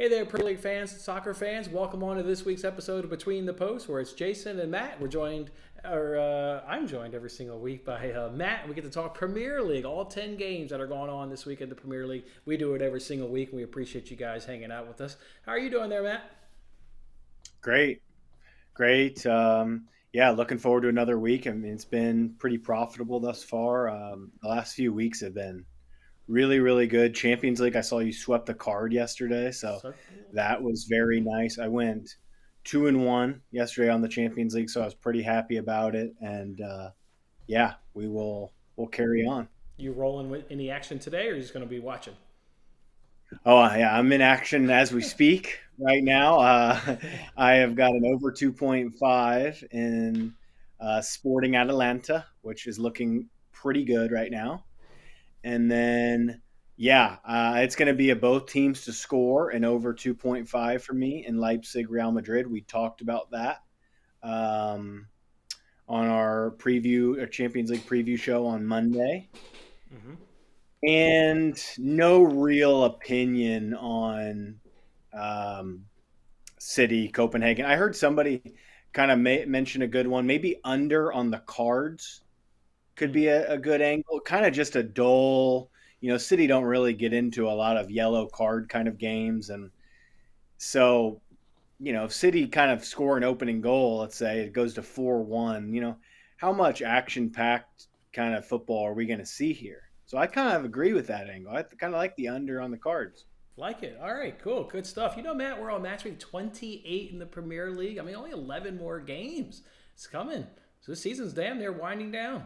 Hey there, Premier League fans, soccer fans. Welcome on to this week's episode of Between the Posts, where it's Jason and Matt. I'm joined every single week by Matt, and we get to talk Premier League, all 10 games that are going on this week in the Premier League. We do it every single week, and we appreciate you guys hanging out with us. How are you doing there, Matt? Great, great. Yeah, looking forward to another week. I mean, it's been pretty profitable thus far. The last few weeks have been really, really good. Champions League, I saw you swept the card yesterday, so So, that was very nice. I went 2-1 yesterday on the Champions League, so I was pretty happy about it. And yeah, we'll carry on. you rolling with any action today, or are you just going to be watching? Oh yeah, I'm in action as we speak right now. I have got an over 2.5 in Sporting Atalanta, which is looking pretty good right now. And then, yeah, it's going to be a both teams to score and over 2.5 for me in Leipzig Real Madrid. We talked about that um, on our Champions League preview show on Monday. Mm-hmm. And no real opinion on um, City, Copenhagen. I heard somebody kind of mention a good one. Maybe under on the cards could be a good angle. Kind of just a dull, City don't really get into a lot of yellow card kind of games. And so, if City kind of score an opening goal, let's say it goes to 4-1, how much action packed kind of football are we going to see here? So I kind of agree with that angle. I kind of like the under on the cards. Like it. All right, cool. Good stuff. You know, Matt, we're on Matchweek 28 in the Premier League. I mean, only 11 more games. It's coming. So this season's damn near winding down.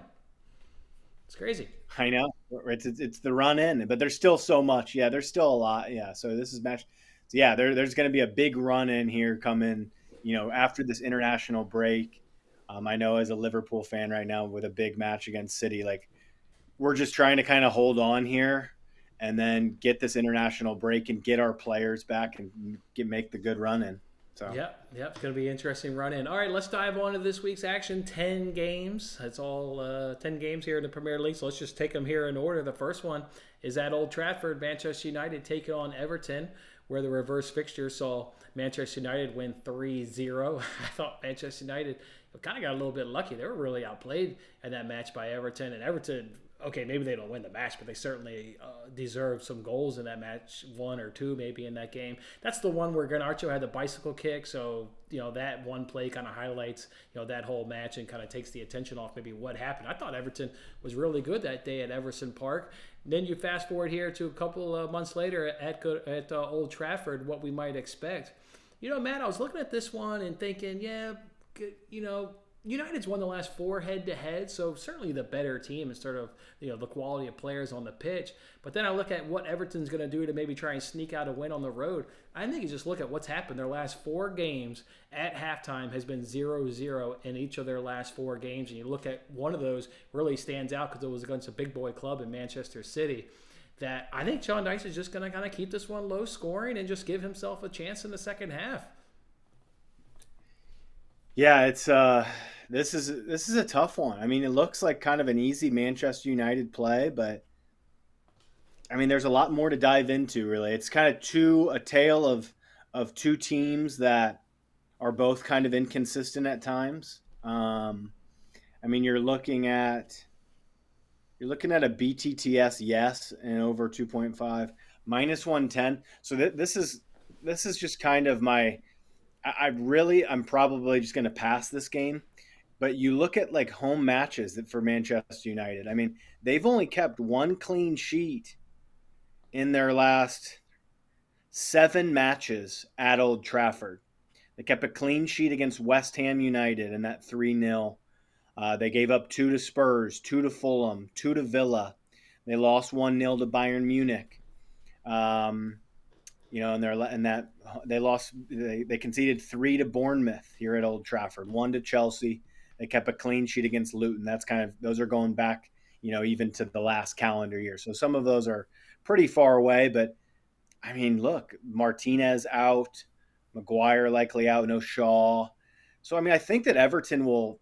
It's crazy. I know it's the run in, but there's still so much. Yeah, there's still a lot. Yeah, so this is match. So yeah, there's going to be a big run in here coming. After this international break. I know as a Liverpool fan right now with a big match against City, like we're just trying to kind of hold on here and then get this international break and get our players back and make the good run in. So Yep. It's going to be an interesting run in. All right, let's dive on to this week's action. 10 games. That's all 10 games here in the Premier League. So let's just take them here in order. The first one is at Old Trafford. Manchester United taking on Everton, where the reverse fixture saw Manchester United win 3-0. I thought Manchester United kind of got a little bit lucky. They were really outplayed in that match by Everton. And Everton, okay, maybe they don't win the match, but they certainly deserve some goals in that match, one or two maybe in that game. That's the one where Garnacho had the bicycle kick, so that one play kind of highlights that whole match and kind of takes the attention off maybe what happened. I thought Everton was really good that day at Everton Park. Then you fast forward here to a couple of months later at Old Trafford, what we might expect. Matt, I was looking at this one and thinking, yeah, United's won the last four head-to-head, so certainly the better team in sort of the quality of players on the pitch. But then I look at what Everton's going to do to maybe try and sneak out a win on the road. I think you just look at what's happened. Their last four games at halftime has been 0-0 in each of their last four games. And you look at one of those really stands out because it was against a big boy club in Manchester City. That I think Sean Dyche is just going to kind of keep this one low scoring and just give himself a chance in the second half. yeah, it's this is a tough one. I mean, it looks like kind of an easy Manchester United play, but I mean, there's a lot more to dive into. Really, it's kind of a tale of two teams that are both kind of inconsistent at times. I mean, you're looking at a BTTS yes and over 2.5 minus 110. So this is just kind of I'm probably just going to pass this game. But you look at like home matches for Manchester United. I mean, they've only kept one clean sheet in their last 7 matches at Old Trafford. They kept a clean sheet against West Ham United in that 3-0. They gave up 2 to Spurs, 2 to Fulham, 2 to Villa. They lost 1-0 to Bayern Munich. Um, and that they conceded 3 to Bournemouth here at Old Trafford, 1 to Chelsea. They kept a clean sheet against Luton. Those are going back, even to the last calendar year. So some of those are pretty far away, but I mean, look, Martinez out, Maguire likely out, no Shaw. So I mean, I think that Everton will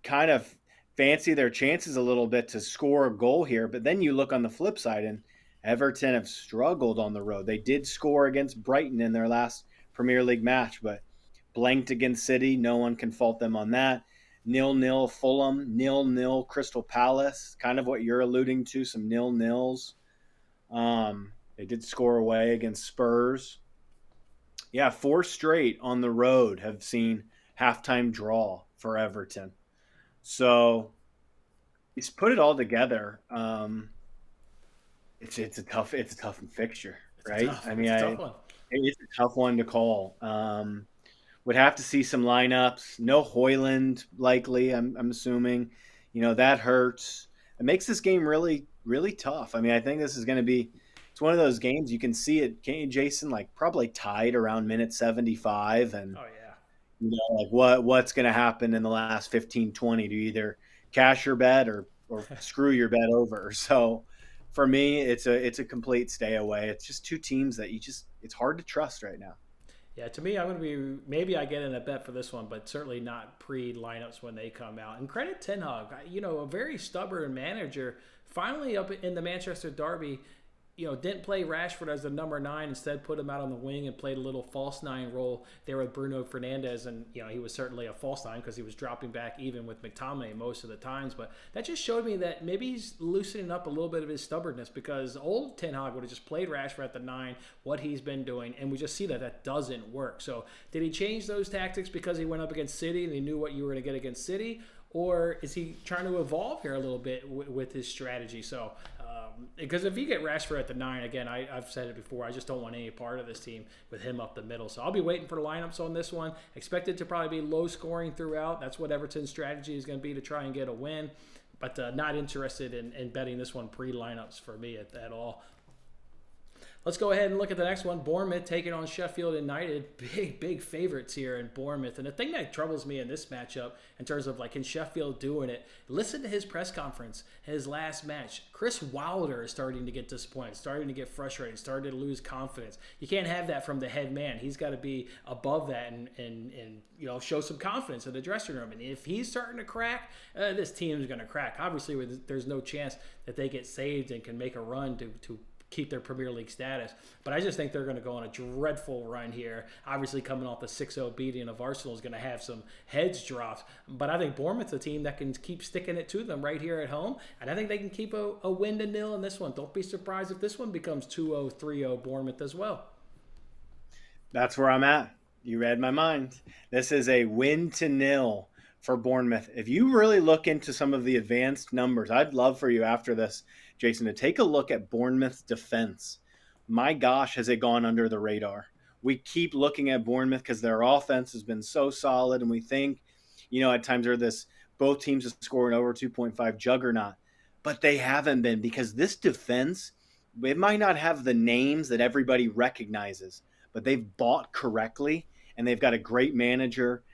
kind of fancy their chances a little bit to score a goal here. But then you look on the flip side, and Everton have struggled on the road. They did score against Brighton in their last Premier League match, but blanked against City. No one can fault them on that. 0-0 Fulham, 0-0 Crystal Palace, kind of what you're alluding to, some 0-0s. They did score away against Spurs. Yeah, 4 straight on the road have seen halftime draw for Everton. So he's put it all together. It's a tough fixture, right? I mean, It's a tough one. it's a tough one to call. Would have to see some lineups. No Hoyland likely. I'm assuming. That hurts. It makes this game really really tough. I mean, I think this is going to be. It's one of those games you can see it. Can't you, Jason? Like probably tied around minute 75, and Oh yeah. like what's going to happen in the last 15, 20 to either cash your bet or screw your bet over. So for me, it's a complete stay away. It's just two teams that it's hard to trust right now. Yeah, to me, I'm going to be maybe I get in a bet for this one, but certainly not pre lineups when they come out. And credit Ten Hag, a very stubborn manager. Finally, up in the Manchester Derby, didn't play Rashford as the number 9. Instead, put him out on the wing and played a little false 9 role there with Bruno Fernandes. And, he was certainly a false 9 because he was dropping back even with McTominay most of the times. But that just showed me that maybe he's loosening up a little bit of his stubbornness, because old Ten Hag would have just played Rashford at the 9, what he's been doing. And we just see that doesn't work. So did he change those tactics because he went up against City and he knew what you were going to get against City? Or is he trying to evolve here a little bit with his strategy? So, because if you get Rashford at the 9, again, I've said it before, I just don't want any part of this team with him up the middle. So I'll be waiting for lineups on this one. Expect it to probably be low scoring throughout. That's what Everton's strategy is going to be, to try and get a win. But not interested in betting this one pre-lineups for me at all. Let's go ahead and look at the next one. Bournemouth taking on Sheffield United. Big favorites here in Bournemouth. And the thing that troubles me in this matchup, in terms of can Sheffield doing it, listen to his press conference, his last match. Chris Wilder is starting to get disappointed, starting to get frustrated, starting to lose confidence. You can't have that from the head man. He's got to be above that and show some confidence in the dressing room. And if he's starting to crack, this team is going to crack. Obviously, there's no chance that they get saved and can make a run to keep their Premier League status. But I just think they're going to go on a dreadful run here. Obviously, coming off the 6-0 beating of Arsenal is going to have some heads dropped. But I think Bournemouth's a team that can keep sticking it to them right here at home. And I think they can keep a win to nil in this one. Don't be surprised if this one becomes 2-0, 3-0 Bournemouth as well. That's where I'm at. You read my mind. This is a win to nil for Bournemouth. If you really look into some of the advanced numbers, I'd love for you after this, Jason, to take a look at Bournemouth's defense. My gosh, has it gone under the radar? We keep looking at Bournemouth because their offense has been so solid, and we think, at times they're this both teams are scoring over 2.5 juggernaut, but they haven't been, because this defense, it might not have the names that everybody recognizes, but they've bought correctly, and they've got a great manager.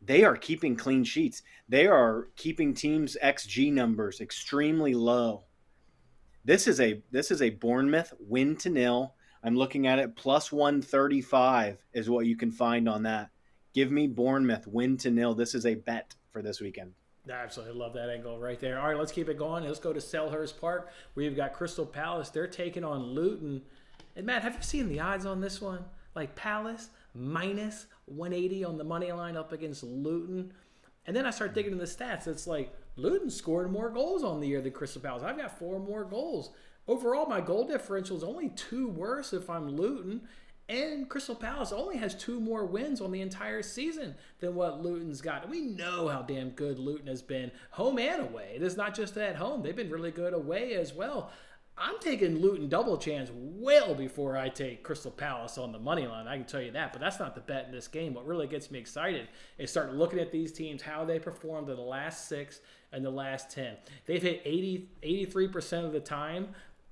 They are keeping clean sheets. They are keeping teams' XG numbers extremely low. This is a Bournemouth win to nil. I'm looking at it, plus 135 is what you can find on that. Give me Bournemouth win to nil. This is a bet for this weekend. I absolutely love that angle right there. All right, let's keep it going. Let's go to Selhurst Park. We've got Crystal Palace. They're taking on Luton. And Matt, have you seen the odds on this one? Palace minus 180 on the money line up against Luton. And then I start digging in the stats. It's Luton scored more goals on the year than Crystal Palace. I've got 4 more goals. Overall, my goal differential is only 2 worse if I'm Luton. And Crystal Palace only has 2 more wins on the entire season than what Luton's got. And we know how damn good Luton has been home and away. It is not just at home. They've been really good away as well. I'm taking Luton double chance well before I take Crystal Palace on the money line. I can tell you that, but that's not the bet in this game. What really gets me excited is start looking at these teams, how they performed in the last 6 and the last 10. They've hit 83% of the time.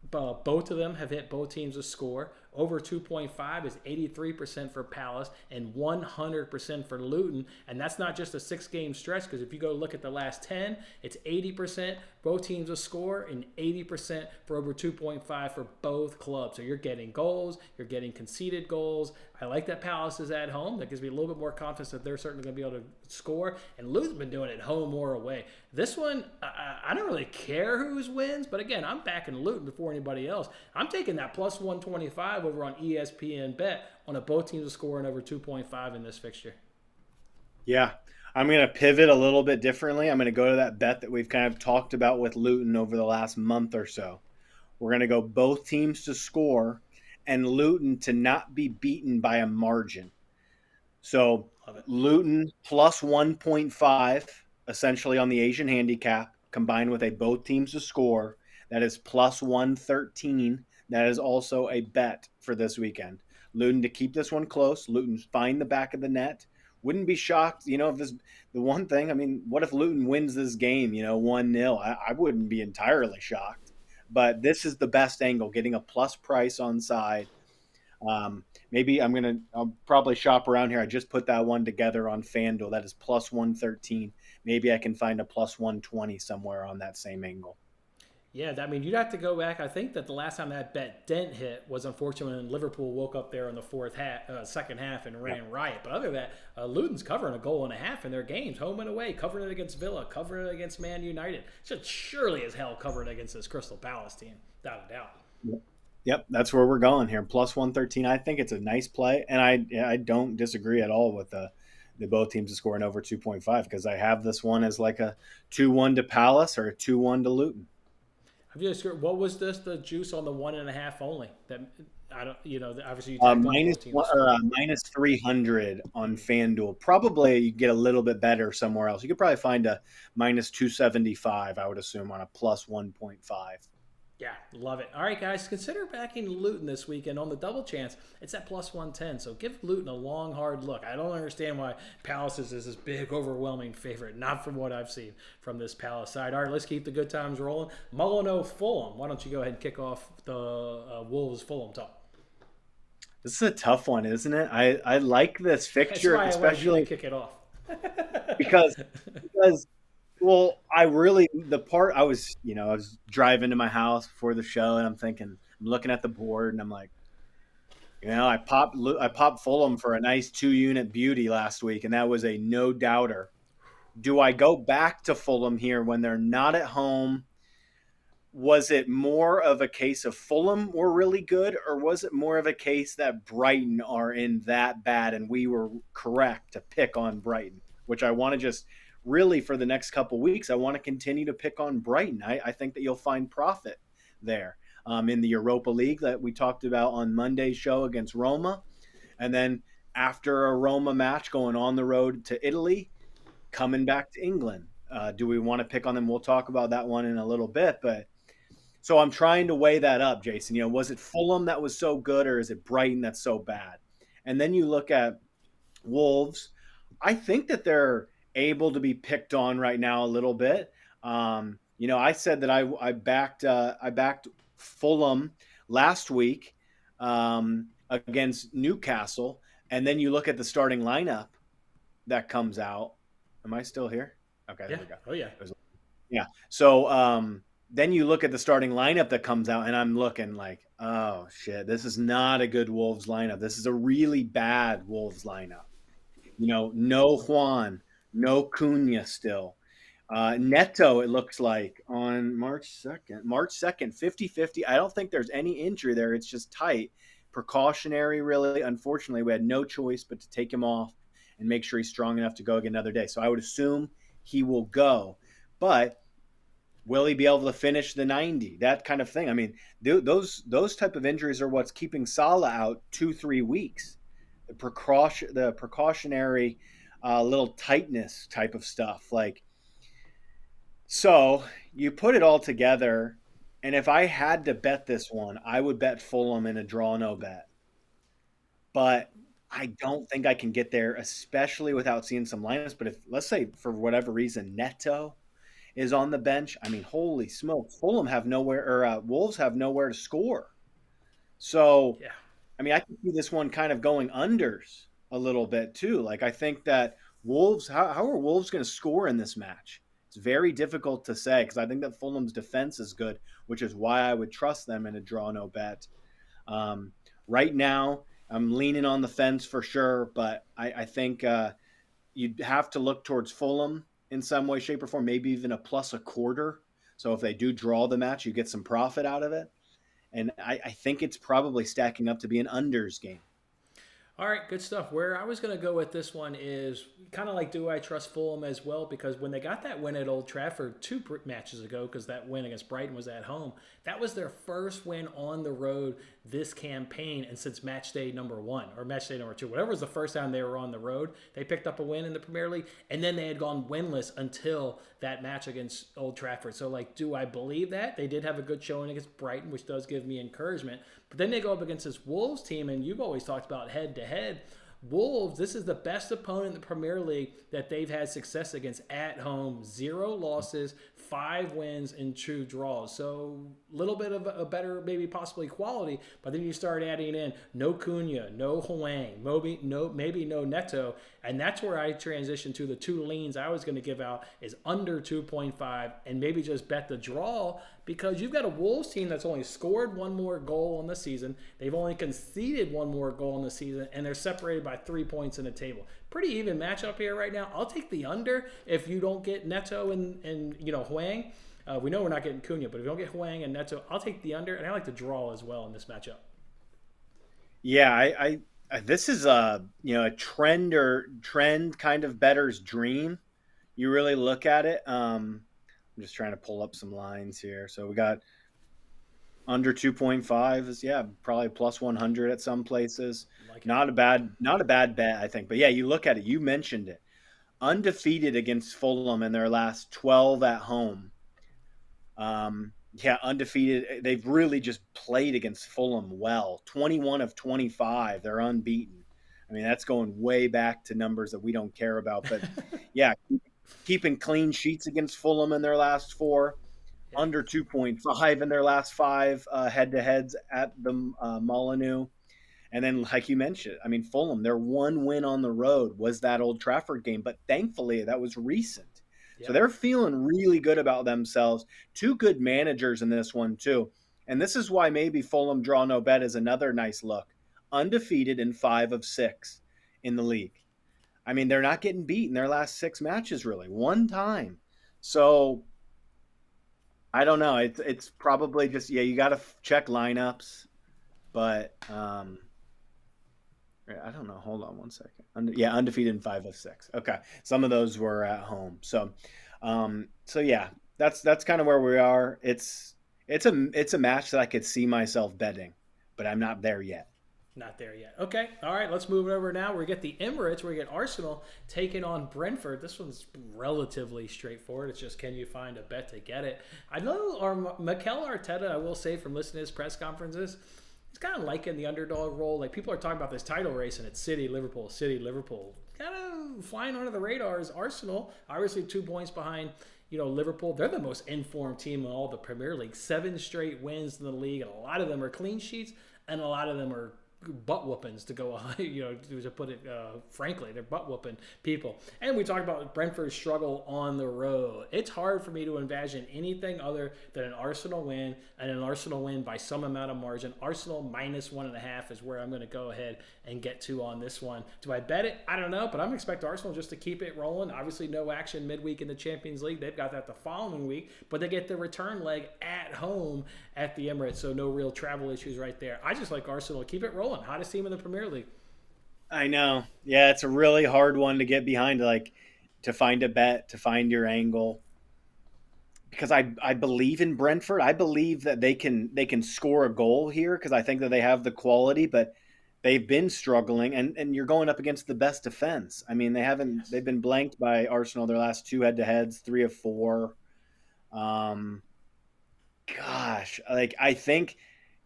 Both of them have hit both teams to score Over 2.5 is 83% for Palace and 100% for Luton. And that's not just a 6-game stretch, because if you go look at the last 10, it's 80% both teams will score and 80% for over 2.5 for both clubs. So you're getting goals, you're getting conceded goals. I like that Palace is at home. That gives me a little bit more confidence that they're certainly going to be able to score. And Luton's been doing it home or away. This one, I don't really care whose wins, but again, I'm backing Luton before anybody else. I'm taking that plus 125 over on ESPN Bet on a both teams are scoring over 2.5 in this fixture. Yeah. I'm going to pivot a little bit differently. I'm going to go to that bet that we've kind of talked about with Luton over the last month or so. We're going to go both teams to score and Luton to not be beaten by a margin. So Luton plus 1.5, essentially on the Asian handicap, combined with a both teams to score. That is plus 113. That is also a bet for this weekend. Luton to keep this one close. Luton find the back of the net. Wouldn't be shocked, if this the one thing. I mean, what if Luton wins this game, 1-0? I wouldn't be entirely shocked. But this is the best angle, getting a plus price on side. Maybe I'll probably shop around here. I just put that one together on FanDuel. That is plus 113. Maybe I can find a plus 120 somewhere on that same angle. Yeah, I mean, you'd have to go back. I think that the last time that bet didn't hit was unfortunately when Liverpool woke up there in the second half and ran riot. But other than that, Luton's covering a goal and a half in their games, home and away, covering it against Villa, covering it against Man United. Should surely as hell cover it against this Crystal Palace team, without a doubt. Yep, that's where we're going here. Plus 113. I think it's a nice play, and I don't disagree at all with the both teams scoring over 2.5, because I have this one as like a 2-1 to Palace or a 2-1 to Luton. What was the juice on the 1.5 only? That I don't, obviously you minus 300 on FanDuel. Probably you get a little bit better somewhere else. You could probably find a minus 275, I would assume, on a plus 1.5. Yeah, love it. All right, guys, consider backing Luton this weekend on the double chance. It's at plus 110, so give Luton a long, hard look. I don't understand why Palace is this big, overwhelming favorite, not from what I've seen from this Palace side. All right, let's keep the good times rolling. Molyneux Fulham. Why don't you go ahead and kick off the Wolves-Fulham talk? This is a tough one, isn't it? I like this fixture, That's why especially I kick it off. because well, I was driving to my house before the show, and I'm looking at the board, and I'm like, I popped Fulham for a nice 2-unit beauty last week, and that was a no doubter. Do I go back to Fulham here when they're not at home? Was it more of a case of Fulham were really good, or was it more of a case that Brighton are in that bad and we were correct to pick on Brighton, which I want to just really for the next couple weeks, I want to continue to pick on Brighton. I think that you'll find profit there in the Europa League that we talked about on Monday's show against Roma. And then after a Roma match, going on the road to Italy, coming back to England. Do we want to pick on them? We'll talk about that one in a little bit. But so I'm trying to weigh that up, Jason. Was it Fulham that was so good, or is it Brighton that's so bad? And then you look at Wolves. I think that they're able to be picked on right now a little bit. I said that I backed Fulham last week against Newcastle, and then you look at the starting lineup that comes out. Am I still here? Okay, yeah. There we go. Oh yeah, yeah. So then you look at the starting lineup that comes out, and I'm looking like, oh shit, this is not a good Wolves lineup. This is a really bad Wolves lineup. No Juan. No Cunha still. Neto, it looks like, on March 2nd, 50-50. I don't think there's any injury there. It's just tight. Precautionary, really. Unfortunately, we had no choice but to take him off and make sure he's strong enough to go again another day. So I would assume he will go. But will he be able to finish the 90? That kind of thing. I mean, those type of injuries are what's keeping Salah out 2-3 weeks. The precautionary little tightness type of stuff. So you put it all together, and if I had to bet this one, I would bet Fulham in a draw no bet. But I don't think I can get there, especially without seeing some lineups. But if, let's say, for whatever reason, Neto is on the bench, I mean, holy smoke, Wolves have nowhere to score. So yeah. I mean, I can see this one kind of going unders a little bit too. Like I think that Wolves, how are Wolves going to score in this match? It's very difficult to say because I think that Fulham's defense is good, which is why I would trust them in a draw no bet. Um, right now, I'm leaning on the fence for sure, but I think you'd have to look towards Fulham in some way, shape, or form, maybe even a plus a quarter. So if they do draw the match, you get some profit out of it. And I think it's probably stacking up to be an unders game. All right, good stuff. Where I was going to go with this one is kind of like, do I trust Fulham as well? Because when they got that win at Old Trafford matches ago, because that win against Brighton was at home, that was their first win on the road this campaign, and since match day number one or match day number two, whatever was the first time they were on the road, they picked up a win in the Premier League, and then they had gone winless until that match against Old Trafford. So, like, do I believe that? They did have a good showing against Brighton, which does give me encouragement. But then they go up against this Wolves team, and you've always talked about head to head. Wolves, this is the best opponent in the Premier League that they've had success against at home. 0 losses, 5 wins, and 2 draws. So a little bit of a better, maybe possibly quality. But then you start adding in no Cunha, no Hwang, maybe no Neto. And that's where I transition to the 2 leans I was going to give out is under 2.5 and maybe just bet the draw, because you've got a Wolves team that's only scored 1 more goal in the season. They've only conceded 1 more goal in the season, and they're separated by 3 points in the table. Pretty even matchup here right now. I'll take the under if you don't get Neto and Hwang. We know we're not getting Cunha, but if you don't get Hwang and Neto, I'll take the under, and I like the draw as well in this matchup. Yeah, I this is a trend kind of bettor's dream. You really look at it. I'm just trying to pull up some lines here. So we got under 2.5 is probably plus 100 at some places. Like it. Not a bad bet, I think. But yeah, you look at it. You mentioned it. Undefeated against Fulham in their last 12 at home. Undefeated. They've really just played against Fulham well. 21 of 25. They're unbeaten. I mean, that's going way back to numbers that we don't care about. But yeah, keeping clean sheets against Fulham in their last 4. Yeah. Under 2.5 in their last 5 head-to-heads at the Molineux. And then, like you mentioned, I mean, Fulham, their 1 win on the road was that Old Trafford game, but thankfully that was recent. So Yep. they're feeling really good about themselves. 2 good managers in this one, too. And this is why maybe Fulham draw no bet is another nice look. Undefeated in 5 of 6 in the league. I mean, they're not getting beat in their last 6 matches, really. 1 time. So I don't know. It's probably just, you got to check lineups. But I don't know. Hold on one second. Undefeated in 5 of 6. Okay, some of those were at home. So yeah, that's kind of where we are. It's a match that I could see myself betting, but I'm not there yet. Not there yet. Okay. All right. Let's move it over now. We get the Emirates. We get Arsenal taking on Brentford. This one's relatively straightforward. It's just, can you find a bet to get it? I know Mikel Arteta, I will say from listening to his press conferences, he's kind of liking the underdog role. Like, people are talking about this title race, and it's City, Liverpool, City, Liverpool. Kind of flying under the radar is Arsenal. Obviously, 2 points behind Liverpool. They're the most informed team in all the Premier League. 7 straight wins in the league, and a lot of them are clean sheets, and a lot of them are butt whoopings, to go to put it frankly. They're butt whooping people. And we talked about Brentford's struggle on the road. It's hard for me to imagine anything other than an Arsenal win, and an Arsenal win by some amount of margin. Arsenal minus 1.5 is where I'm going to go ahead and get to on this one. Do I bet it? I don't know, but I'm expecting Arsenal just to keep it rolling. Obviously no action midweek in the Champions League. They've got that the following week, but they get the return leg at home at the Emirates, so no real travel issues right there. I just like Arsenal to keep it rolling. Hottest team in the Premier League. I know. Yeah, it's a really hard one to get behind, like to find a bet, to find your angle. Because I believe in Brentford. I believe that they can score a goal here because I think that they have the quality, but they've been struggling, and you're going up against the best defense. I mean, Yes. they've been blanked by Arsenal their last 2 head-to-heads, 3 of 4. Um, Gosh, like I think,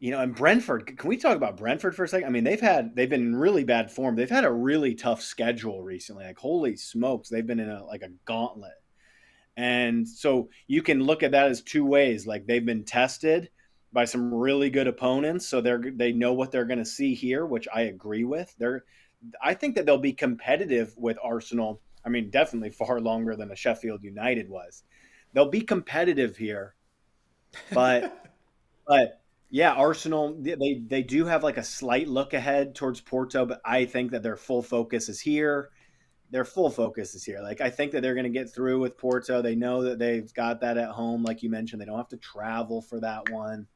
and Brentford. Can we talk about Brentford for a second? I mean, they've been in really bad form. They've had a really tough schedule recently. Like holy smokes, they've been in a gauntlet. And so you can look at that as 2 ways. Like they've been tested, by some really good opponents, so they know what they're going to see here, which I agree with. I think that they'll be competitive with Arsenal. I mean, definitely far longer than a Sheffield United was. They'll be competitive here, but but yeah, Arsenal they do have like a slight look ahead towards Porto, but I think that their full focus is here. Their full focus is here. Like I think that they're going to get through with Porto. They know that they've got that at home, like you mentioned. They don't have to travel for that one.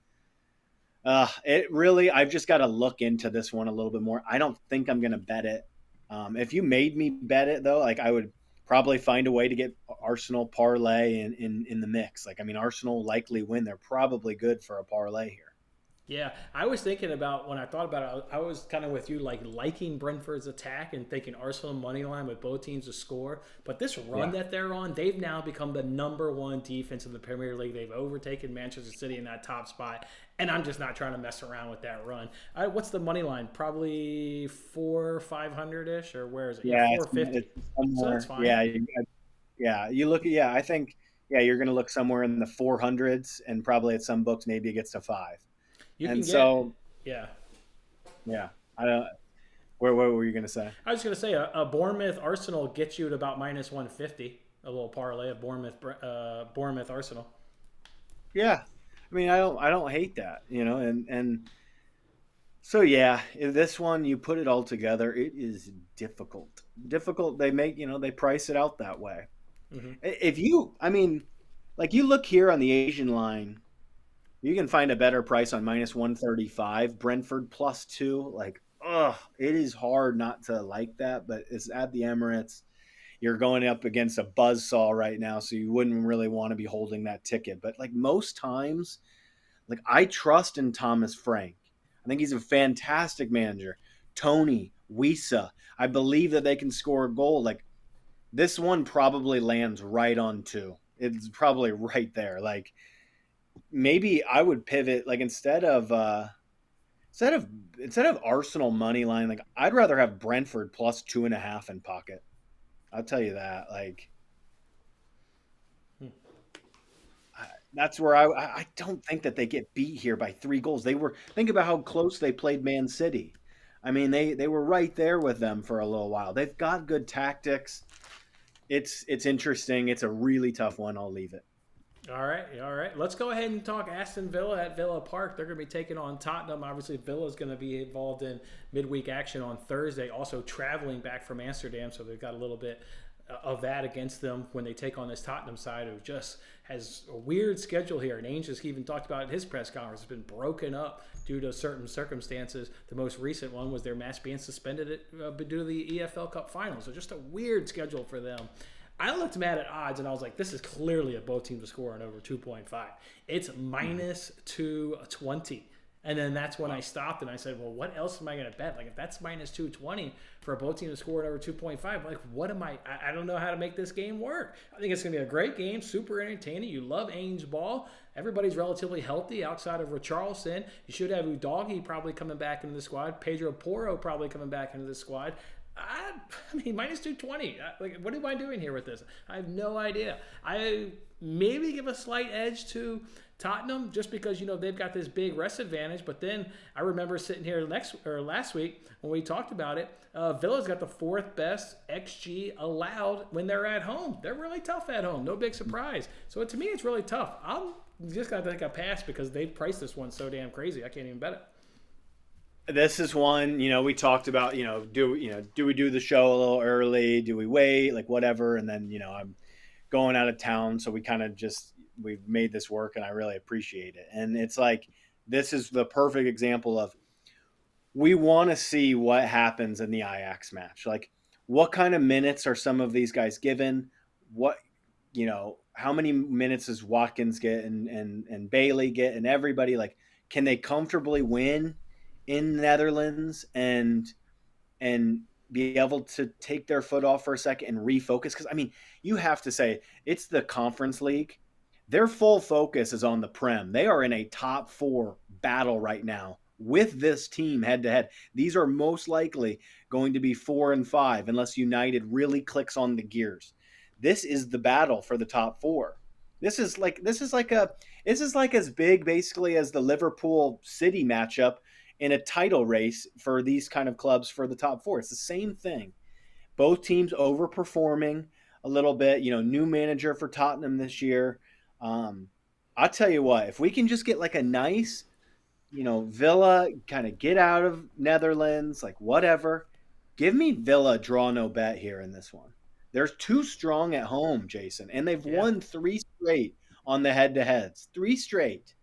It really, I've just got to look into this one a little bit more. I don't think I'm going to bet it. If you made me bet it though, like I would probably find a way to get Arsenal parlay in the mix. Like, I mean, Arsenal likely win. They're probably good for a parlay here. Yeah, I was thinking about when I thought about it. I was kind of with you, like liking Brentford's attack and thinking Arsenal money line with both teams to score. But this run Yeah. that they're on, they've now become the number one defense in the Premier League. They've overtaken Manchester City in that top spot, and I'm just not trying to mess around with that run. What's the money line? Probably 400-500 ish, or where is it? Yeah, Yeah, 450. it's So somewhere. that's fine. Yeah. You look. Yeah, I think. Yeah, you're going to look somewhere in the 400s, and probably at some books maybe it gets to five. You And can get, so, yeah. yeah, I don't. Where what were you going to say? I was going to say a Bournemouth Arsenal gets you at about minus 150. A little parlay of Bournemouth Arsenal. Yeah, I mean, I don't hate that, and so yeah, in this one you put it all together, it is difficult. Difficult. They make they price it out that way. Hmm. If you, I mean, like you look here on the Asian line, you can find a better price on -135. Brentford +2. Like, it is hard not to like that, but it's at the Emirates. You're going up against a buzzsaw right now, so you wouldn't really want to be holding that ticket. But like most times, like I trust in Thomas Frank. I think he's a fantastic manager. Tony, Wisa, I believe that they can score a goal. Like this one probably lands right on two. It's probably right there. Like maybe I would pivot like instead of instead of Arsenal money line, like I'd rather have Brentford +2.5 in pocket. I'll tell you that. Like that's where I don't think that they get beat here by 3 goals. They were think about how close they played Man City. I mean, they were right there with them for a little while. They've got good tactics. It's interesting. It's a really tough one. I'll leave it. All right, all right. Let's go ahead and talk Aston Villa at Villa Park. They're going to be taking on Tottenham. Obviously, Villa is going to be involved in midweek action on Thursday. Also traveling back from Amsterdam, so they've got a little bit of that against them when they take on this Tottenham side, who just has a weird schedule here. And Ainge just even talked about in his press conference. It's been broken up due to certain circumstances. The most recent one was their match being suspended due to the EFL Cup final. So just a weird schedule for them. I looked mad at odds and I was like, this is clearly a both teams to score on over 2.5. It's minus 220. And then that's when I stopped and I said, well, what else am I going to bet? Like, if that's minus 220 for a both team to score at over 2.5, like, what am I don't know how to make this game work. I think it's going to be a great game, super entertaining. You love Ainge ball. Everybody's relatively healthy outside of Richarlison. You should have Udogie probably coming back into the squad. Pedro Porro probably coming back into the squad. I mean, minus 220. Like, what am I doing here with this? I have no idea. I maybe give a slight edge to Tottenham just because, they've got this big rest advantage. But then I remember sitting here last week when we talked about it, Villa's got the fourth best XG allowed when they're at home. They're really tough at home. No big surprise. So to me, it's really tough. I'm just going to take a pass because they've priced this one so damn crazy. I can't even bet it. This is one, we talked about, do we do the show a little early? Do we wait? Like whatever. And then, I'm going out of town. So we kind of we've made this work and I really appreciate it. And it's like, this is the perfect example of we want to see what happens in the Ajax match. Like what kind of minutes are some of these guys given? What, how many minutes does Watkins get and Bailey get and everybody like, can they comfortably win in Netherlands and be able to take their foot off for a second and refocus? Because I mean, you have to say it's the Conference League. Their full focus is on the Prem. They are in a top 4 battle right now with this team head to head. These are most likely going to be 4 and 5 unless United really clicks on the gears. This is the battle for the top 4. This is like This is like as big basically as the Liverpool City matchup in a title race for these kind of clubs for the top four. It's the same thing. Both teams overperforming a little bit. New manager for Tottenham this year. Um, I'll tell you what, if we can just get like a nice, Villa kind of get out of Netherlands, like whatever. Give me Villa draw no bet here in this one. They're too strong at home, Jason, and they've Yeah. won three straight on the head-to-heads. Three straight.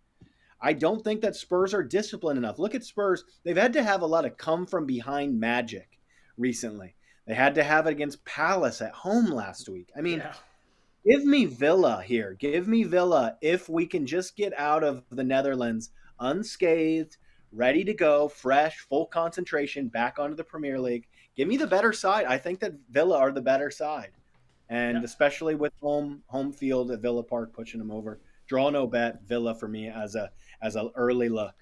I don't think that Spurs are disciplined enough. Look at Spurs. They've had to have a lot of come from behind magic recently. They had to have it against Palace at home last week. I mean, Yeah. give me Villa here. Give me Villa if we can just get out of the Netherlands unscathed, ready to go, fresh, full concentration, back onto the Premier League. Give me the better side. I think that Villa are the better side. And Yeah. especially with home field at Villa Park pushing them over. Draw no bet, Villa for me as a early look.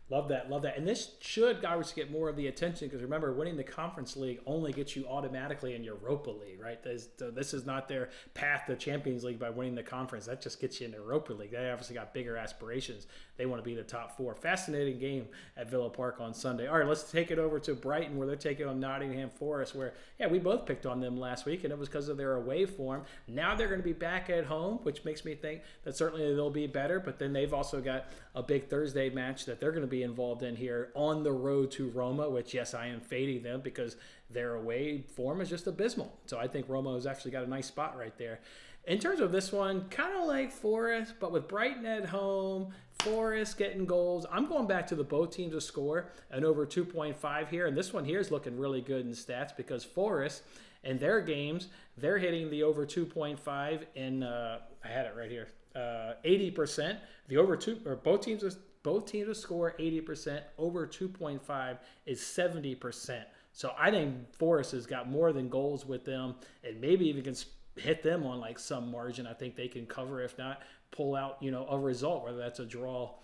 Love that, love that. And this should obviously get more of the attention because remember, winning the Conference League only gets you automatically in Europa League, right? This is not their path to Champions League by winning the conference. That just gets you in the Europa League. They obviously got bigger aspirations. They want to be the top four. Fascinating game at Villa Park on Sunday. All right, let's take it over to Brighton where they're taking on Nottingham Forest where, yeah, we both picked on them last week and it was because of their away form. Now they're going to be back at home, which makes me think that certainly they'll be better, but then they've also got a big Thursday match that they're going to be involved in here on the road to Roma, which, yes, I am fading them because their away form is just abysmal. So I think Roma has actually got a nice spot right there. In terms of this one, kind of like Forest, but with Brighton at home, Forest getting goals. I'm going back to the both teams to score and over 2.5 here. And this one here is looking really good in stats because Forest in their games, they're hitting the over 2.5 in, I had it right here, 80%. The over two, or both teams to score 80%. Over 2.5 is 70%. So I think Forest has got more than goals with them, and maybe even can hit them on like some margin. I think they can cover, if not pull out, a result, whether that's a draw.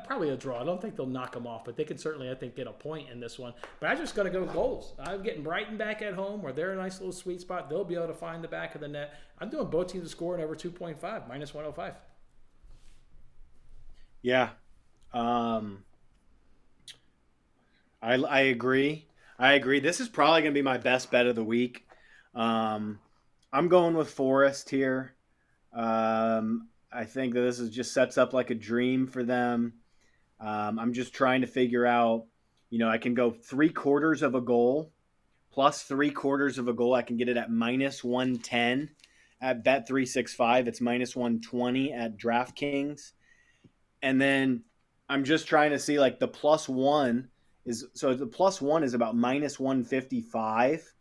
Probably a draw. I don't think they'll knock them off, but they can certainly, I think, get a point in this one. But I just got to go goals. I'm getting Brighton back at home, where they're a nice little sweet spot. They'll be able to find the back of the net. I'm doing both teams to score in over 2.5, minus 105. Yeah. I agree. I agree. This is probably going to be my best bet of the week. I'm going with Forest here. I think that this is just sets up like a dream for them. I'm just trying to figure out, I can go 3/4 of a goal plus 3/4 of a goal. I can get it at minus 110 at Bet365. It's minus 120 at DraftKings. And then I'm just trying to see like the plus one the plus one is about minus 155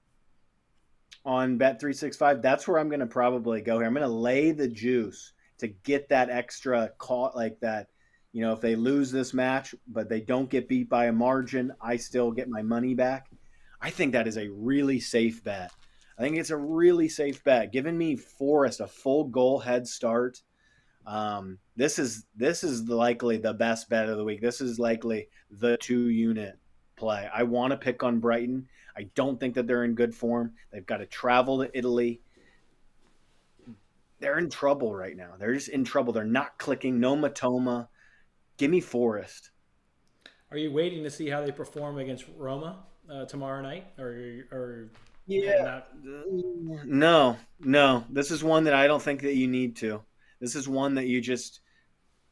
on Bet365. That's where I'm going to probably go here. I'm going to lay the juice to get that extra call like that. If they lose this match, but they don't get beat by a margin, I still get my money back. I think that is a really safe bet. I think it's a really safe bet. Giving me Forest a full goal head start. This is likely the best bet of the week. This is likely the 2-unit play. I want to pick on Brighton. I don't think that they're in good form. They've got to travel to Italy. They're in trouble right now. They're just in trouble. They're not clicking. No Matoma. Give me Forest. Are you waiting to see how they perform against Roma tomorrow night, or Yeah. not? No. This is one that I don't think that you need to. This is one that you just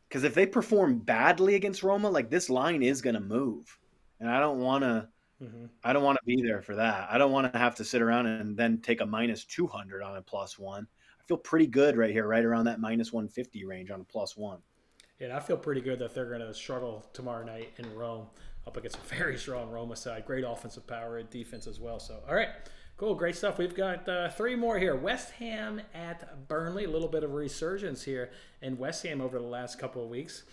because if they perform badly against Roma, like this line is going to move, and I don't want to. Mm-hmm. I don't want to be there for that. I don't want to have to sit around and then take a minus 200 on a plus one. I feel pretty good right here, right around that minus 150 range on a plus one. Yeah, I feel pretty good that they're going to struggle tomorrow night in Rome up against a very strong Roma side. Great offensive power and defense as well. So, all right, cool, great stuff. We've got three more here. West Ham at Burnley. A little bit of a resurgence here in West Ham over the last couple of weeks.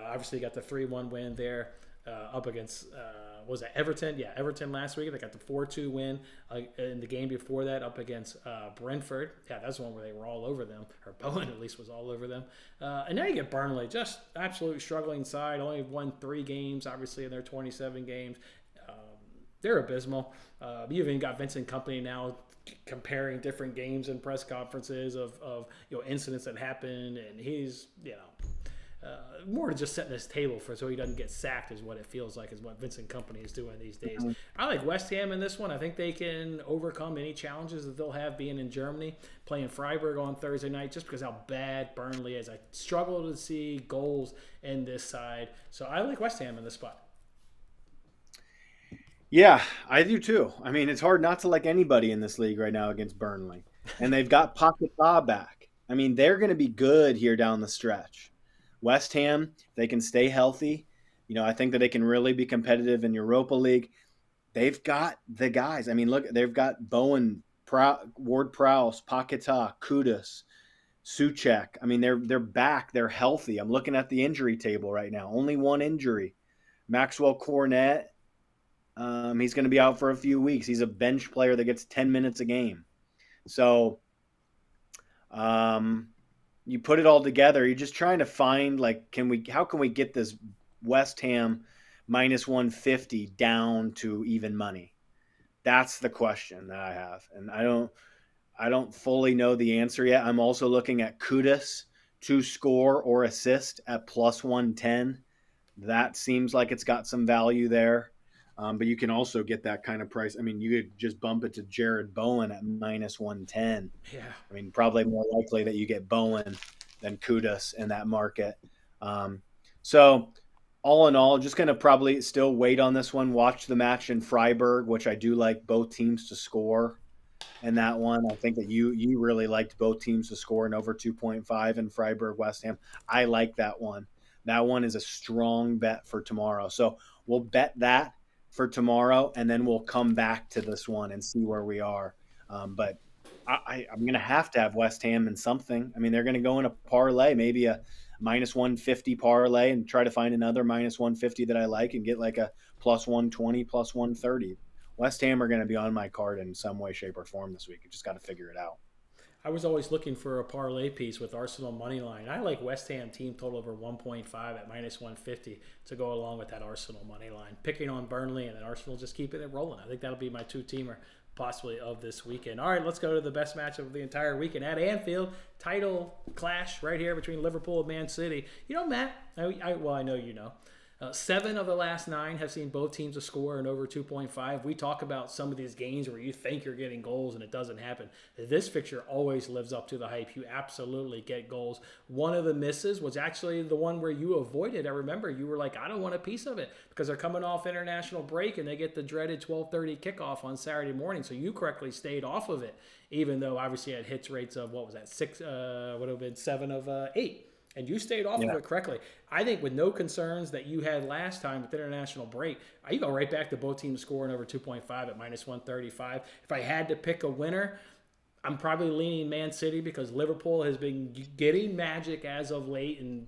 Obviously, got the 3-1 win there up against was it Everton? Yeah, Everton last week. They got the 4-2 win in the game before that up against Brentford. Yeah, that's the one where they were all over them, or Bowen at least was all over them. And now you get Burnley, just absolute struggling side. Only won 3 games, obviously, in their 27 games. They're abysmal. You even got Vincent Company now comparing different games and press conferences of incidents that happened, and he's more to just setting this table for so he doesn't get sacked is what it feels like is what Vincent Company is doing these days. I like West Ham in this one. I think they can overcome any challenges that they'll have being in Germany, playing Freiburg on Thursday night, just because how bad Burnley is. I struggle to see goals in this side, so I like West Ham in this spot. Yeah, I do too. I mean, it's hard not to like anybody in this league right now against Burnley. And they've got Paquetá back. I mean, they're going to be good here down the stretch. West Ham, they can stay healthy. I think that they can really be competitive in Europa League. They've got the guys. I mean, look, they've got Bowen, Ward-Prowse, Paquetá, Kudus, Souček. I mean, they're back. They're healthy. I'm looking at the injury table right now. Only one injury. Maxwell Cornet. He's going to be out for a few weeks. He's a bench player that gets 10 minutes a game. So you put it all together. You're just trying to find, how can we get this West Ham minus 150 down to even money? That's the question that I have. And I don't fully know the answer yet. I'm also looking at Kudus to score or assist at plus 110. That seems like it's got some value there. But you can also get that kind of price. I mean, you could just bump it to Jared Bowen at minus 110. Yeah. I mean, probably more likely that you get Bowen than Kudus in that market. So all in all, just going to probably still wait on this one. Watch the match in Freiburg, which I do like both teams to score in that one. I think that you really liked both teams to score in over 2.5 in Freiburg, West Ham. I like that one. That one is a strong bet for tomorrow. So we'll bet that for tomorrow, and then we'll come back to this one and see where we are. But I'm going to have West Ham in something. I mean, they're going to go in a parlay, maybe a minus 150 parlay, and try to find another minus 150 that I like and get like a plus 120, plus 130. West Ham are going to be on my card in some way, shape, or form this week. I just got to figure it out. I was always looking for a parlay piece with Arsenal money line. I like West Ham team total over 1.5 at minus 150 to go along with that Arsenal money line. Picking on Burnley and then Arsenal just keeping it rolling. I think that'll be my two-teamer possibly of this weekend. All right, let's go to the best match of the entire weekend at Anfield. Title clash right here between Liverpool and Man City. Matt, I know you know. 7 of the last 9 have seen both teams to score in over 2.5. We talk about some of these games where you think you're getting goals and it doesn't happen. This fixture always lives up to the hype. You absolutely get goals. One of the misses was actually the one where you avoided. I remember you were like, I don't want a piece of it because they're coming off international break and they get the dreaded 12:30 kickoff on Saturday morning. So you correctly stayed off of it, even though obviously it had hits rates of, 7 of 8. And you stayed off of it correctly. I think with no concerns that you had last time with international break, you go right back to both teams scoring over 2.5 at minus 135. If I had to pick a winner, I'm probably leaning Man City because Liverpool has been getting magic as of late, and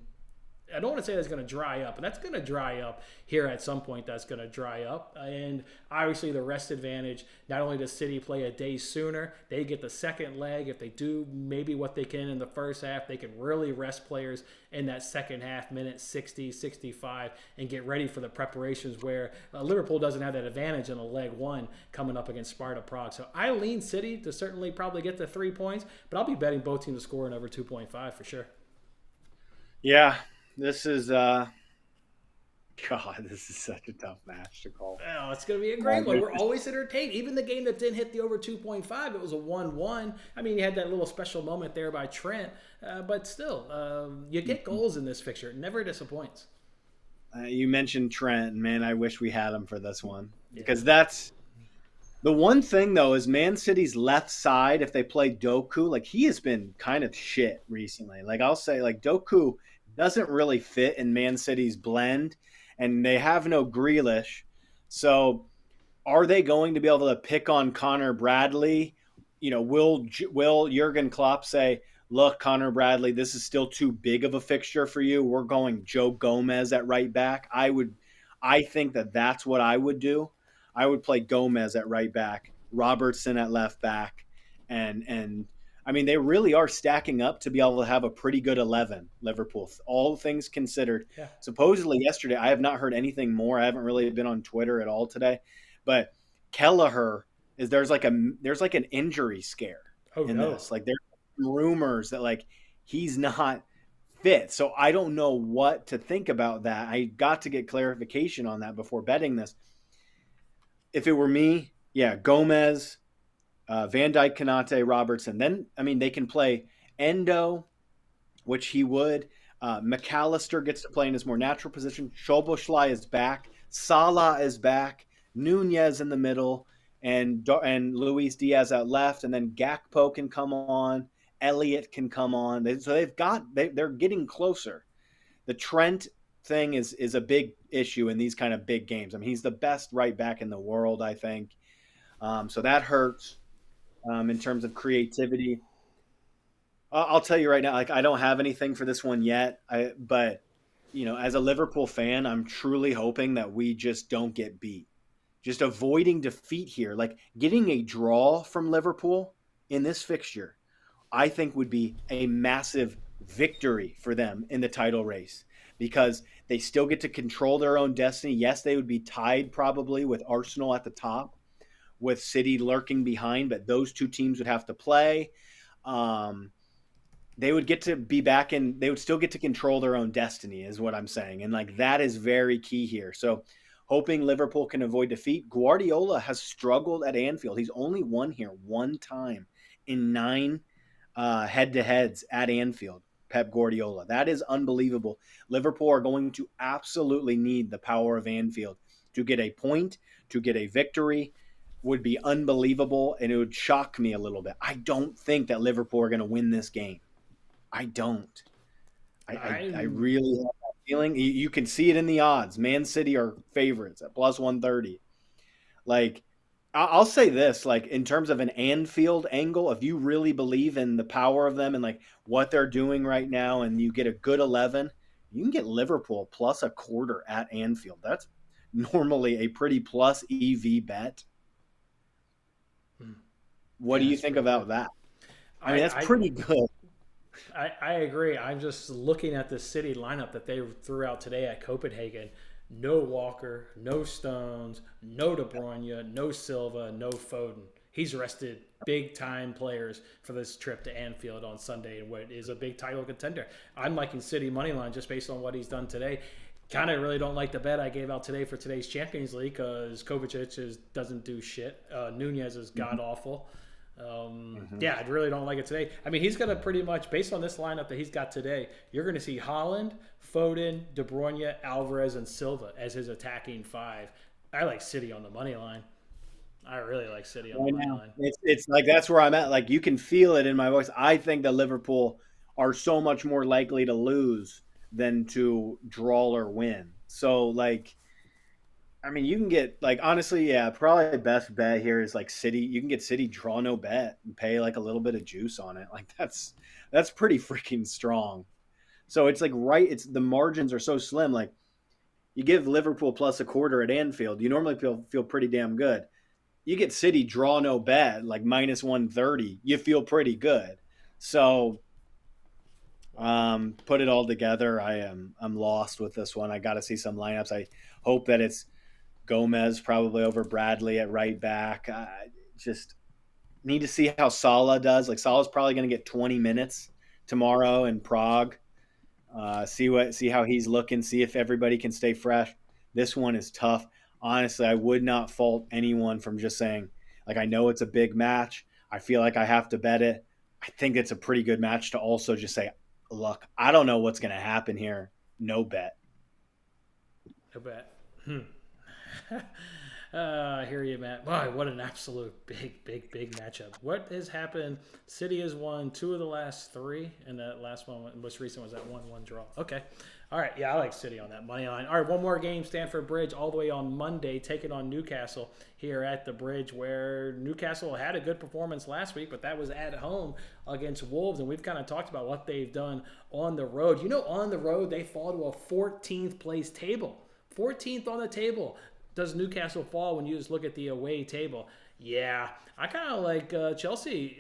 I don't want to say that's going to dry up, but that's going to dry up here at some point. That's going to dry up. And obviously the rest advantage, not only does City play a day sooner, they get the second leg. If they do maybe what they can in the first half, they can really rest players in that second half, minute 60, 65, and get ready for the preparations where Liverpool doesn't have that advantage in a leg one coming up against Sparta Prague. So I lean City to certainly probably get the 3 points, but I'll be betting both teams to score in over 2.5 for sure. Yeah. This is this is such a tough match to call. Oh, it's going to be a great one. We're always entertained. Even the game that didn't hit the over 2.5, it was a 1-1. I mean, you had that little special moment there by Trent, but still, you get goals in this fixture. It never disappoints. You mentioned Trent, and man, I wish we had him for this one because that's the one thing though is Man City's left side. If they play Doku, he has been kind of shit recently. I'll say, Doku doesn't really fit in Man City's blend, and they have no Grealish. So are they going to be able to pick on Connor Bradley? Will Jurgen Klopp say, look, Connor Bradley, this is still too big of a fixture for you. We're going Joe Gomez at right back. I think that's what I would do. I would play Gomez at right back, Robertson at left back, and I mean, they really are stacking up to be able to have a pretty good 11, Liverpool, all things considered. Yeah. Supposedly yesterday, I have not heard anything more. I haven't really been on Twitter at all today. But Kelleher there's like an injury scare Oh in no. this. Like there's rumors that like he's not fit. So I don't know what to think about that. I got to get clarification on that before betting this. If it were me, yeah, Gomez, Van Dyke, Kanate, Robertson. Then I mean they can play Endo, which he would. McAllister gets to play in his more natural position. Szoboszlai is back. Salah is back. Nunez in the middle, and Luis Diaz out left, and then Gakpo can come on. Elliott can come on. So they're getting closer. The Trent thing is a big issue in these kind of big games. I mean, he's the best right back in the world, I think. So that hurts in terms of creativity. I'll tell you right now, like I don't have anything for this one yet. But as a Liverpool fan, I'm truly hoping that we just don't get beat. Just avoiding defeat here, like getting a draw from Liverpool in this fixture, I think would be a massive victory for them in the title race because they still get to control their own destiny. Yes, they would be tied probably with Arsenal at the top, with City lurking behind, but those two teams would have to play. Um, they would get to be back in, they would still get to control their own destiny is what I'm saying, and like that is very key here. So hoping Liverpool can avoid defeat. Guardiola has struggled at Anfield. He's only won here one time in 9 head-to-heads at Anfield. Pep Guardiola, that is unbelievable. Liverpool are going to absolutely need the power of Anfield to get a point, to get a victory. Would be unbelievable, and it would shock me a little bit. I don't think that Liverpool are going to win this game. I don't. I really have that feeling. You can see it in the odds. Man City are favorites at plus 130. Like, I'll say this, like in terms of an Anfield angle, if you really believe in the power of them and like what they're doing right now, and you get a good 11, you can get Liverpool plus a quarter at Anfield. That's normally a pretty plus EV bet. What Yeah, do you that's think pretty about good. that? I I, mean, that's I pretty good. I agree. I'm just looking at the City lineup that they threw out today at Copenhagen. No Walker, no Stones, no De Bruyne, no Silva, no Foden. He's rested big time players for this trip to Anfield on Sunday in what is a big title contender. I'm liking City money line just based on what he's done today. Kind of really don't like the bet I gave out today for today's Champions League because Kovacic doesn't do shit. Nunez is god awful. Yeah, I really don't like it today. I mean, he's going to pretty much, based on this lineup that he's got today, you're going to see Holland, Foden, De Bruyne, Alvarez, and Silva as his attacking 5. I like City on the money line. I really like City on the Right money now. line. It's like that's where I'm at. Like you can feel it in my voice. I think that Liverpool are so much more likely to lose than to draw or win. So like I mean you can get like honestly, yeah, probably the best bet here is like City. You can get City draw no bet and pay like a little bit of juice on it. Like that's pretty freaking strong. So it's like it's the margins are so slim. Like you give Liverpool plus a quarter at Anfield, you normally feel pretty damn good. You get City draw no bet like minus 130, you feel pretty good. So put it all together. I'm lost with this one. I got to see some lineups. I hope that it's Gomez probably over Bradley at right back. I just need to see how Salah does. Like Salah's probably going to get 20 minutes tomorrow in Prague. See how he's looking. See if everybody can stay fresh. This one is tough. Honestly, I would not fault anyone from just saying, like, I know it's a big match. I feel like I have to bet it. I think it's a pretty good match to also just say, look, I don't know what's going to happen here. No bet. No bet. I hear you, Matt. Boy, what an absolute big matchup. What has happened? City has won 2 of the last 3, and that last one, most recent, was that 1-1 draw. Okay. All right. Yeah, I like City on that money line. All right, one more game, Stamford Bridge, all the way on Monday, taking on Newcastle here at the Bridge, where Newcastle had a good performance last week, but that was at home against Wolves, and we've kind of talked about what they've done on the road. On the road, they fall to a 14th place table. 14th on the table. Does Newcastle fall when you just look at the away table? Yeah, I kind of like Chelsea.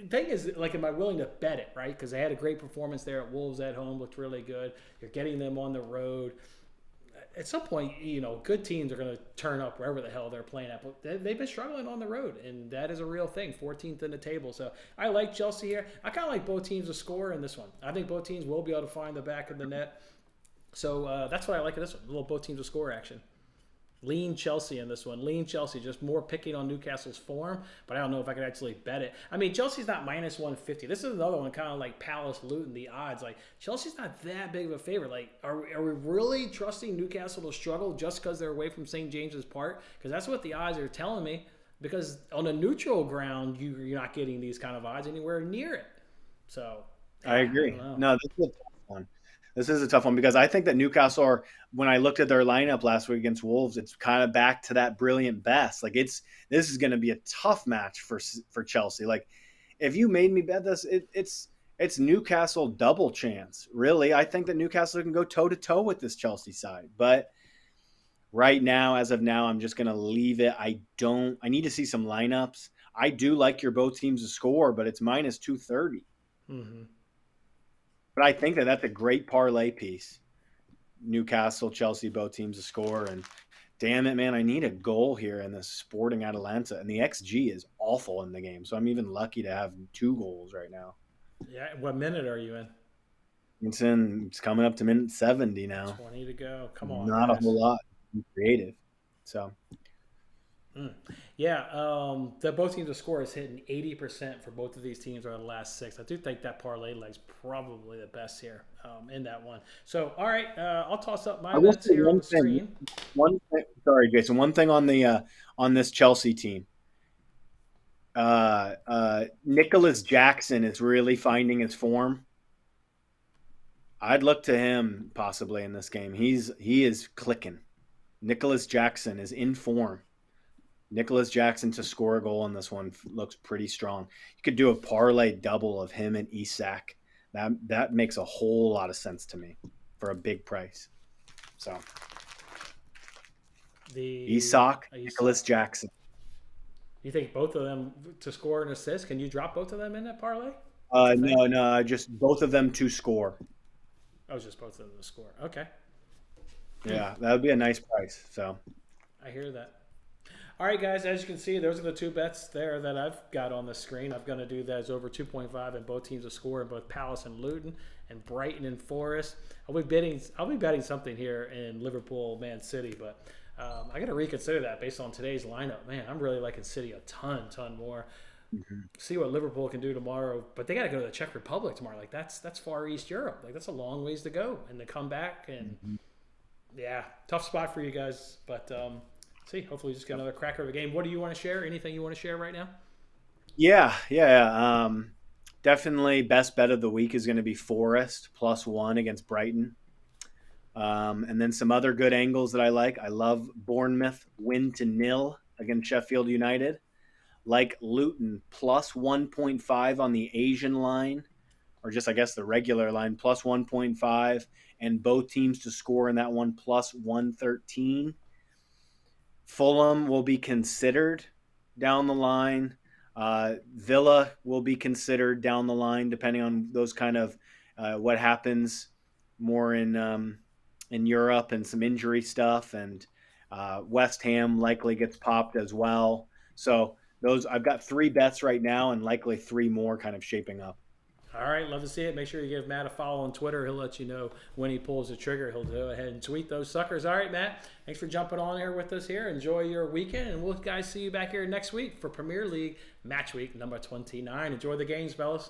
Thing is, like, am I willing to bet it, right? Because they had a great performance there at Wolves at home, looked really good. You're getting them on the road. at some point, good teams are going to turn up wherever the hell they're playing at. But they've been struggling on the road, and that is a real thing. 14th in the table. So I like Chelsea here. I kind of like both teams to score in this one. I think both teams will be able to find the back of the net. So that's what I like in this one. A little both teams to score action. Lean Chelsea in this one. Lean Chelsea, just more picking on Newcastle's form, but I don't know if I could actually bet it. I mean, Chelsea's not minus 150. This is another one kind of like Palace Luton, the odds. Like, Chelsea's not that big of a favorite. Like, are we really trusting Newcastle to struggle just because they're away from St. James's Park? Because that's what the odds are telling me. Because on a neutral ground, you're not getting these kind of odds anywhere near it. So, I agree. No, this is a tough one. This is a tough one because I think that Newcastle are, when I looked at their lineup last week against Wolves, it's kind of back to that brilliant best. Like this is going to be a tough match for Chelsea. Like if you made me bet this, it's Newcastle double chance. Really, I think that Newcastle can go toe to toe with this Chelsea side. But right now, as of now, I'm just going to leave it. I need to see some lineups. I do like your both teams to score, but it's minus 230. Mm-hmm. But I think that that's a great parlay piece. Newcastle, Chelsea, both teams to score. And damn it, man, I need a goal here in this Sporting Atalanta. And the XG is awful in the game. So I'm even lucky to have 2 goals right now. Yeah. What minute are you in? It's coming up to minute 70 now. 20 to go. Come on. Not guys. a whole lot. Creative. So. Yeah, the both teams to score is hitting 80% for both of these teams over the last 6. I do think that parlay leg's probably the best here in that one. So, all right, I'll toss up my bets here on the screen. Sorry, Jason. One thing on the on this Chelsea team. Nicholas Jackson is really finding his form. I'd look to him possibly in this game. He is clicking. Nicholas Jackson is in form. Nicholas Jackson to score a goal in this one looks pretty strong. You could do a parlay double of him and Isak. That makes a whole lot of sense to me for a big price. So Isak, Nicholas Jackson. You think both of them to score and assist? Can you drop both of them in that parlay? No, just both of them to score. Oh, just both of them to score. Okay. Yeah, that would be a nice price. So I hear that. All right, guys, as you can see, those are the 2 bets there that I've got on the screen. I'm going to do that as over 2.5 and both teams to score in both Palace and Luton and Brighton and Forest. I'll be betting something here in Liverpool, Man City, but I got to reconsider that based on today's lineup. Man, I'm really liking City a ton more. Mm-hmm. See what Liverpool can do tomorrow, but they got to go to the Czech Republic tomorrow. Like that's Far East Europe. Like that's a long ways to go, and to come back and yeah, tough spot for you guys, but. See, hopefully just get another cracker of a game. What do you want to share? Anything you want to share right now? Yeah. Definitely best bet of the week is going to be Forest +1 against Brighton. And then some other good angles that I like. I love Bournemouth win to 0 against Sheffield United. Like Luton +1.5 on the Asian line, or just I guess the regular line +1.5, and both teams to score in that one +113. Fulham will be considered down the line. Villa will be considered down the line, depending on those kind of what happens more in Europe and some injury stuff. And West Ham likely gets popped as well. So those I've got 3 bets right now, and likely 3 more kind of shaping up. All right, love to see it. Make sure you give Matt a follow on Twitter. He'll let you know when he pulls the trigger. He'll go ahead and tweet those suckers. All right, Matt, thanks for jumping on here with us here. Enjoy your weekend, and we'll guys see you back here next week for Premier League Match Week number 29. Enjoy the games, fellas.